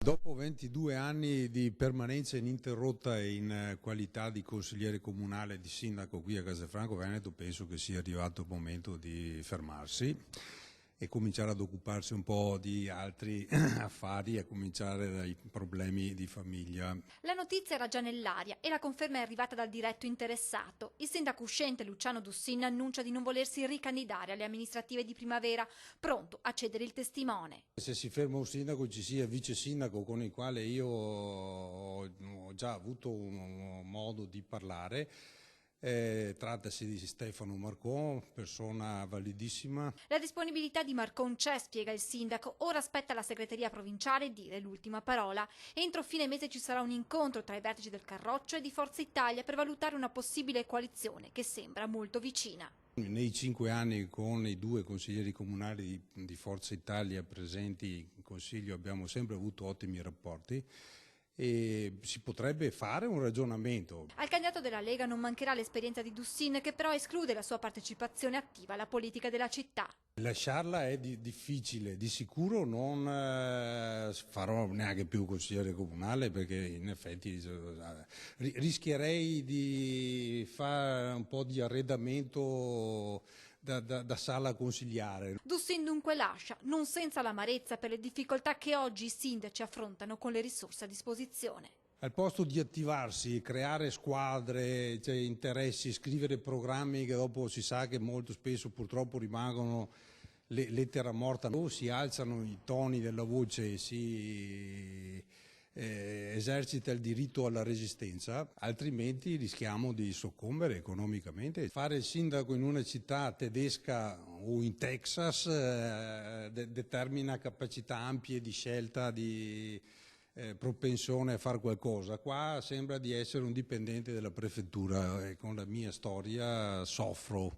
Dopo 22 anni di permanenza ininterrotta in qualità di consigliere comunale e di sindaco qui a Castelfranco Veneto, penso che sia arrivato il momento di fermarsi e cominciare ad occuparsi un po' di altri affari, a cominciare dai problemi di famiglia. La notizia era già nell'aria e la conferma è arrivata dal diretto interessato. Il sindaco uscente Luciano Dussin annuncia di non volersi ricandidare alle amministrative di primavera, pronto a cedere il testimone. Se si ferma un sindaco ci sia il vice sindaco con il quale io ho già avuto un modo di parlare. Trattasi di Stefano Marcon, persona validissima. La disponibilità di Marcon c'è, spiega il sindaco. Ora aspetta la segreteria provinciale dire l'ultima parola. Entro fine mese ci sarà un incontro tra i vertici del Carroccio e di Forza Italia per valutare una possibile coalizione che sembra molto vicina. Nei 5 anni con i 2 consiglieri comunali di Forza Italia presenti in Consiglio abbiamo sempre avuto ottimi rapporti e si potrebbe fare un ragionamento. Al candidato della Lega non mancherà l'esperienza di Dussin, che però esclude la sua partecipazione attiva alla politica della città. Lasciarla è difficile, di sicuro non farò neanche più consigliere comunale perché in effetti rischierei di fare un po' di arredamento da sala consigliare. Dussin dunque lascia, non senza l'amarezza per le difficoltà che oggi i sindaci affrontano con le risorse a disposizione. Al posto di attivarsi, creare squadre, cioè interessi, scrivere programmi che dopo si sa che molto spesso purtroppo rimangono lettera morta, o si alzano i toni della voce e si esercita il diritto alla resistenza, altrimenti rischiamo di soccombere economicamente. Fare il sindaco in una città tedesca o in Texas determina capacità ampie di scelta, di propensione a fare qualcosa. Qua sembra di essere un dipendente della prefettura e con la mia storia soffro.